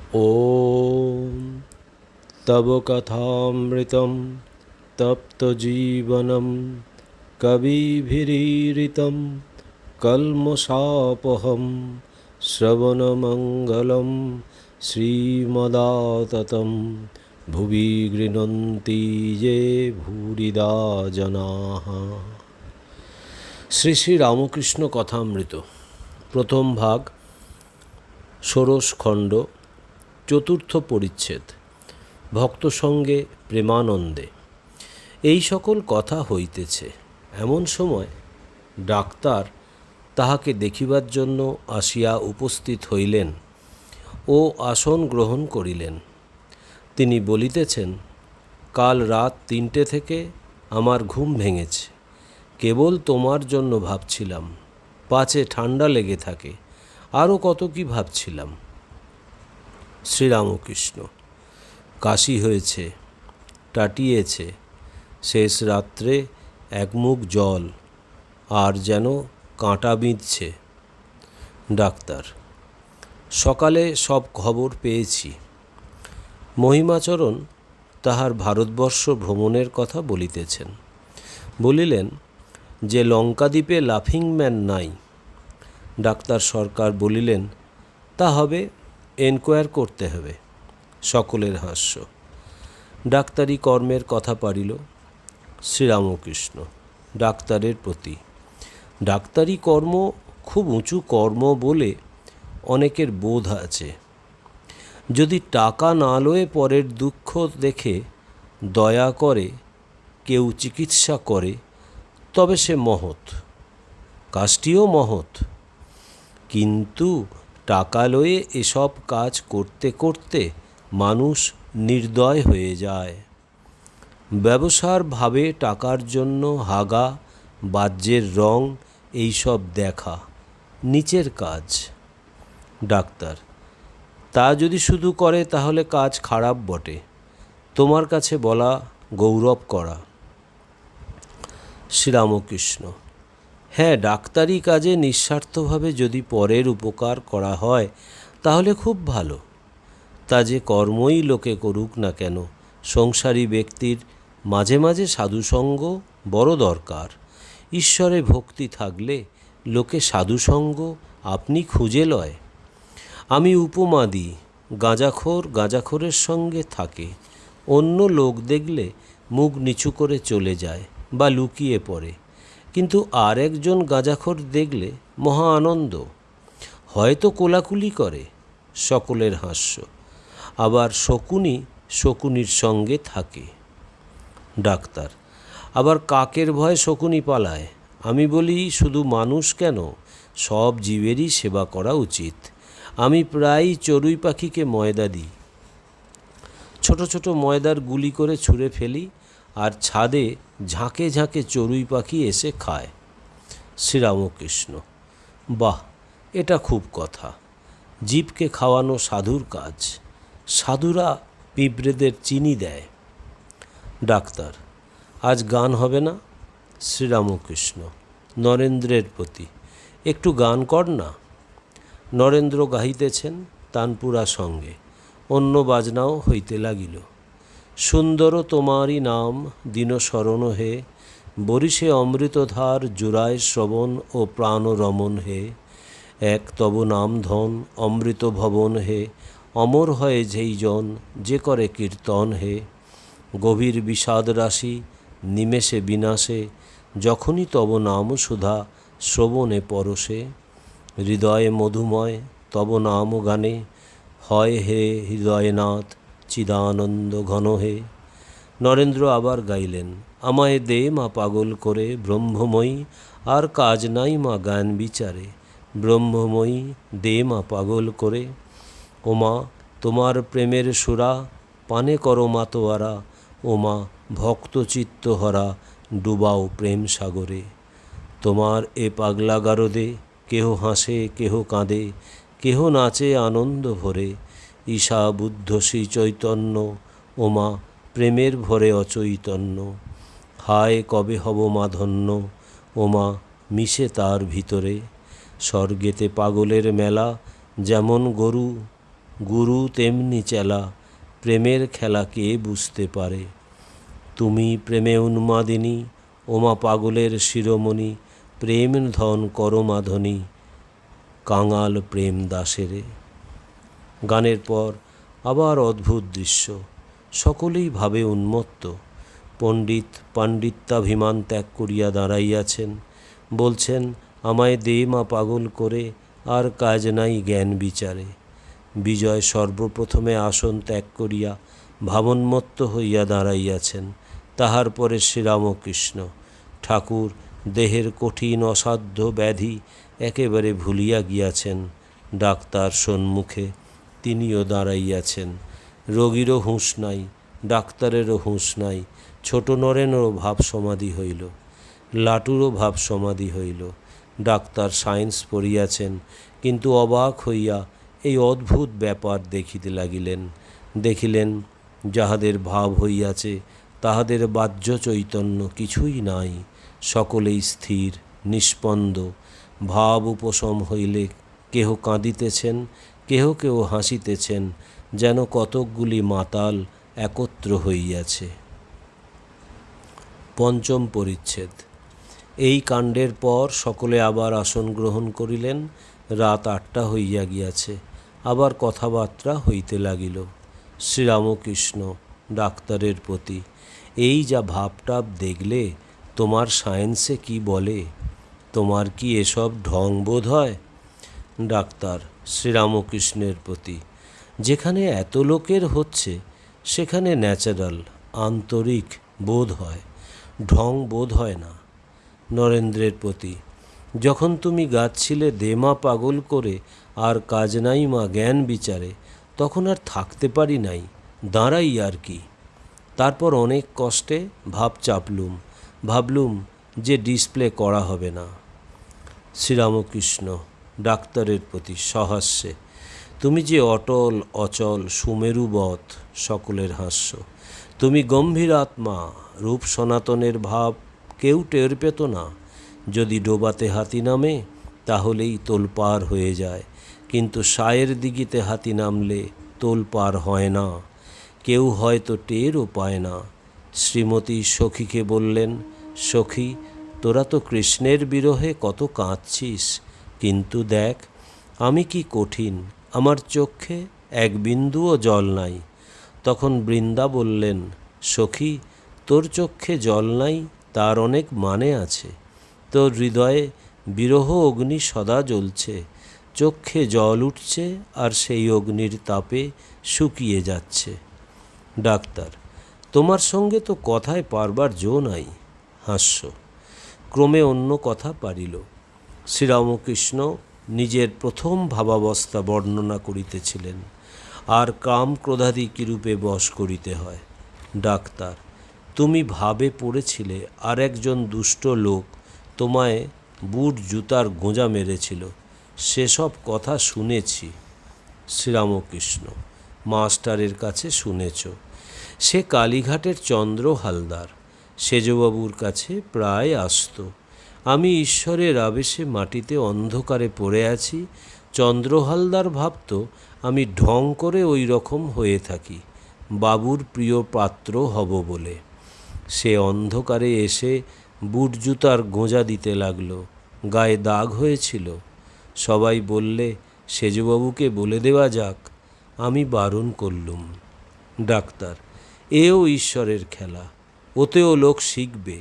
ॐ तव कथामृतं तप्तजीवनं कविभिरीरितं कल्मषापहं श्रवणमङ्गलं श्रीमदाततं भुवि गृह्णन्ति ये भूरिदा जनाः। শ্রী শ্রী রামকৃষ্ণ কথামৃত প্রথম ভাগ, ষোড়শ খণ্ড, চতুর্থ পরিচ্ছেদ। ভক্ত সঙ্গে প্রেমানন্দে। এই সকল কথা হইতেছে, এমন সময় ডাক্তার তাহাকে দেখিবার জন্য আসিয়া উপস্থিত হইলেন ও আসন গ্রহণ করিলেন। তিনি বলিতেছেন, কাল রাত 3টে থেকে আমার ঘুম ভেঙেছে। কেবল তোমার জন্য ভাবছিলাম, পাছে ঠান্ডা লেগে থাকে, আরও কত কি ভাবছিলাম। শ্রীরামকৃষ্ণ: কাশি হয়েছে, টাটিয়েছে, শেষ রাত্রে এক মুখ জল, আর যেন কাঁটা বিঁধছে। ডাক্তার: সকালে সব খবর পেয়েছি। মহিমাচরণ তাহার ভারতবর্ষ ভ্রমণের কথা বলিতেছেন। বলিলেন যে লঙ্কাদ্বীপে লাফিং ম্যান নাই। ডাক্তার সরকার বলিলেন, তা হবে, এনকোয়ার করতে হবে। সকলের হাস্য। ডাক্তারি কর্মের কথা পারিল। শ্রীরামকৃষ্ণ ডাক্তারের প্রতি: ডাক্তারি কর্ম খুব উঁচু কর্ম বলে অনেকের বোধ আছে। যদি টাকা না লয়ে পরের দুঃখ দেখে দয়া করে কেউ চিকিৎসা করে, তবে সে মহৎ, কাজটিও মহৎ। কিন্তু টাকা লয়ে এসব কাজ করতে করতে মানুষ নির্দয় হয়ে যায়। ব্যবসার ভাবে টাকার জন্য হাগা, বাহ্যের রং, এইসব দেখা নিচের কাজ। ডাক্তার: তা যদি শুধু করে তাহলে কাজ খারাপ বটে। তোমার কাছে বলা গৌরব করা। শ্রীরামকৃষ্ণ: হ্যাঁ, ডাক্তারি কাজে নিঃস্বার্থভাবে যদি পরের উপকার করা হয় তাহলে খুব ভালো। তা যে কর্মই লোকে করুক না কেন, সংসারী ব্যক্তির মাঝে মাঝে সাধুসঙ্গ বড় দরকার। ঈশ্বরে ভক্তি থাকলে লোকে সাধুসঙ্গ আপনি খুঁজে লয়। আমি উপমা দিই, গাঁজাখোর গাঁজাখোরের সঙ্গে থাকে, অন্য লোক দেখলে মুখ নিচু করে চলে যায় বা লুকিয়ে পড়ে, কিন্তু আর একজন গাঁজাখোর দেখলে মহা আনন্দ, হয়তো কোলাকুলি করে। সকলের হাস্য। আবার শকুনি শকুনির সঙ্গে থাকে। ডাক্তার: আবার কাকের ভয়ে শকুনি পালায়। আমি বলি, শুধু মানুষ কেন, সব জীবেরই সেবা করা উচিত। আমি প্রায়ই চড়ুই পাখিকে ময়দা দিই। ছোট ছোট ময়দার গুলি করে ছুঁড়ে ফেলি, আর ছাদে ঝাঁকে ঝাঁকে চড়ুই পাখি এসে খায়। শ্রীরামকৃষ্ণ: বাহ, এটা খুব কথা। জীবকে খাওয়ানো সাধুর কাজ। সাধুরা পিঁপড়েদের চিনি দেয়। ডাক্তার: আজ গান হবে না? শ্রীরামকৃষ্ণ নরেন্দ্রের প্রতি: একটু গান কর না। নরেন্দ্র গাহিতেছেন তানপুরা সঙ্গে, অন্য বাজনাও হইতে লাগিল। সুন্দর তোমারই নাম দীনশরণ হে, বরিশে অমৃতধার জুড়ায় শ্রবণ ও প্রাণ রমণ হে। এক তব নাম ধন অমৃত ভবন হে, অমর হয় যেই জন যে করে কীর্তন হে। গভীর বিষাদ রাশি নিমেষে বিনাশে, যখনই তব নাম সুধা শ্রবণে পরশে। হৃদয়ে মধুময় তব নাম গানে, হয় হে হৃদয়নাথ চিদানন্দ ঘন হে। নরেন্দ্র আবার গাইলেন, আমায় দে মা পাগল করে ব্রহ্মময়ী, আর কাজ নাই মা জ্ঞান বিচারে। ব্রহ্মময়ী দে মা পাগল করে। ওমা তোমার প্রেমের সুরা পানে করো মাতোয়ারা, ওমা ভক্ত চিত্তহরা ডুবাও প্রেম সাগরে। তোমার এ পাগলা গারদে কেহ হাসে কেহ কাঁদে, কেহ নাচে আনন্দ ভরে। ঈশা বুদ্ধ শ্রী চৈতন্য, ওমা প্রেমের ভরে অচৈতন্য। হায় কবে হব মা ধন্য, ওমা মিশে তার ভিতরে। স্বর্গেতে পাগলের মেলা, যেমন গরু গুরু তেমনি চেলা, প্রেমের খেলা কে বুঝতে পারে। তুমি প্রেমে উন্মাদিনী, ওমা পাগলের শিরোমণি, প্রেম ধন করো মাধনী, কাঙাল প্রেম দাসেরে। গানের পর আবার অদ্ভুত দৃশ্য, সকলেই ভাবে উন্মত্ত। পণ্ডিত পাণ্ডিত্যাভিমান ত্যাগ করিয়া দাঁড়াইয়াছেন, বলছেন, আমায় দে মা পাগল করে, আর কাজ নাই জ্ঞান বিচারে। বিজয় সর্বপ্রথমে আসন ত্যাগ করিয়া ভাবন্মত্ত হইয়া দাঁড়াইয়াছেন, তাহার পরে শ্রীরামকৃষ্ণ। ঠাকুর দেহের কঠিন অসাধ্য ব্যাধি একেবারে ভুলিয়া গিয়াছেন। ডাক্তার সম্মুখে, তিনিও দাঁড়াইয়াছেন। রোগীরও হুঁশ নাই, ডাক্তারেরও হুঁশ নাই। ছোট নরেনেরও ভাব সমাধি হইল, লাটুরও ভাব সমাধি হইল। ডাক্তার সায়েন্স পড়িয়াছেন, কিন্তু অবাক হইয়া এই অদ্ভুত ব্যাপার দেখিতে লাগিলেন। দেখিলেন, যাহাদের ভাব হইয়াছে তাহাদের বাহ্য চৈতন্য কিছুই নাই, সকলেই স্থির নিষ্পন্দ। ভাব উপশম হইলে কেহ কাঁদিতেছেন, কেহ কেহ হাসিতেছেন, যেন কতকগুলি মাতাল একত্র হইয়াছে। পঞ্চম পরিচ্ছেদ। এই কাণ্ডের পর সকলে আবার আসন গ্রহণ করিলেন। রাত 8টা হইয়া গিয়াছে, আবার কথাবার্তা হইতে লাগিল। শ্রীরামকৃষ্ণ ডাক্তারের প্রতি, এই যা ভাবটাপ দেখলে, তোমার সায়েন্সে কি বলে? তোমার কি এসব ঢং বোধ হয়? ডাক্তার শ্রীরামকৃষ্ণের প্রতি, যেখানে এত লোকের হচ্ছে সেখানে ন্যাচারাল আন্তরিক বোধ হয়, ঢং বোধ হয় না। নরেন্দ্রের প্রতি, যখন তুমি গাচ্ছিলে দেমা পাগল করে, আর কাজ নাই মা জ্ঞান বিচারে, তখন আর থাকতে পারি নাই, দাঁড়াই আর কি। তারপর অনেক কষ্টে ভাব চাপলুম, ভাবলুম যে ডিসপ্লে করা হবে না। শ্রীরামকৃষ্ণ ডাক্তারের প্রতি সহাস্যে, তুমি যে অটল অচল সুমেরুবৎ। সকলের হাস্য। তুমি গম্ভীর আত্মা, রূপ সনাতনের ভাব কেউ টের পেত না। যদি ডোবাতে হাতি নামে তাহলেই তোলপার হয়ে যায়, কিন্তু সায়ের দিঘিতে হাতি নামলে তোলপার হয় না, কেউ হয়তো টেরও পায় না। শ্রীমতী সখীকে বললেন, সখী, তোরা তো কৃষ্ণের বিরহে কত কাঁদছিস, কিন্তু দেখ আমি কি কঠিন, আমার চক্ষে এক বিন্দুও জল নাই। তখন বৃন্দা বললেন, সখী, তোর চক্ষে জল নাই তার অনেক মানে আছে। তোর হৃদয়ে বিরহ অগ্নি সদা জ্বলছে, চক্ষে জল উঠছে আর সেই অগ্নির তাপে শুকিয়ে যাচ্ছে। ডাক্তার, তোমার সঙ্গে তো কথায় পারবার জো নাই। হাস্য। ক্রমে অন্য কথা পারিল। শ্রীরামকৃষ্ণ নিজের প্রথম ভাবাবস্থা বর্ণনা করিতেছিলেন, আর কাম ক্রোধাদি কিরূপে বশ করিতে হয়। ডাক্তার, তুমি ভাবে পড়েছিলে আর একজন দুষ্ট লোক তোমায় বুট জুতার গোঁজা মেরেছিল, সেসব কথা শুনেছি। শ্রীরামকৃষ্ণ, মাস্টারের কাছে শুনেছ? সে কালীঘাটের চন্দ্র হালদার, সেজবাবুর কাছে প্রায় আসত। আমি ঈশ্বরের আবেশে মাটিতে অন্ধকারে পড়ে আছি, চন্দ্র হালদার ভাবত আমি ঢং করে ওই রকম হয়ে থাকি, বাবুর প্রিয় পাত্র হব বলে। সে অন্ধকারে এসে বুট জুতার গোঁজা দিতে লাগলো, গায়ে দাগ হয়েছিল। সবাই বললে সেজবাবুকে বলে দেওয়া যাক, আমি বারণ করলুম। ডাক্তার, এও ঈশ্বরের খেলা, ওতেও লোক শিখবে।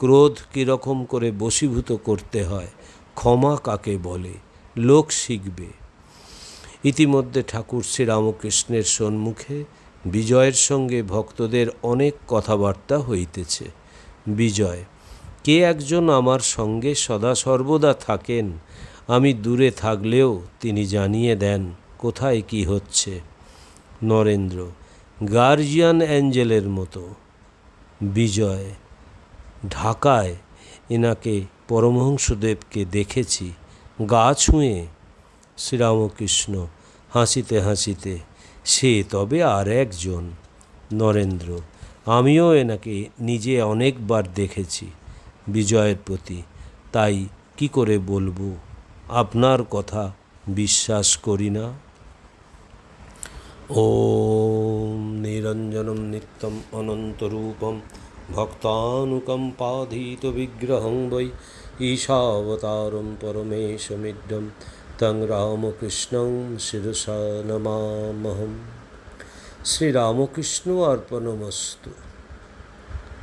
ক্রোধ কীরকম করে বশীভূত করতে হয়, ক্ষমা কাকে বলে, লোক শিখবে। ইতিমধ্যে ঠাকুর শ্রীরামকৃষ্ণের সম্মুখে বিজয়ের সঙ্গে ভক্তদের অনেক কথাবার্তা হইতেছে। বিজয়, কে একজন আমার সঙ্গে সদা সর্বদা থাকেন, আমি দূরে থাকলেও তিনি জানিয়ে দেন কোথায় কি হচ্ছে। নরেন্দ্র, গার্জিয়ান অ্যাঞ্জেলের মতো। বিজয়, ঢাকায় এনাকে পরমহংসদেবকে দেখেছি, গা ছুঁয়ে। শ্রীরামকৃষ্ণ হাসিতে হাসিতে, সে তবে আর একজন। নরেন্দ্র, আমিও এনাকে নিজে অনেকবার দেখেছি। বিজয়ের প্রতি, তাই কি করে বলবো, আপনার কথা বিশ্বাস করি না। ॐ निरञ्जनं नित्यम् अनन्तरूपं भक्तानुकम्पाधीतविग्रहं वै ईशावतारं परमेशमिड्डं तं रामकृष्णं शिरसा नमामहम्। শ্রীরামকৃষ্ণ অর্পণমস্তু।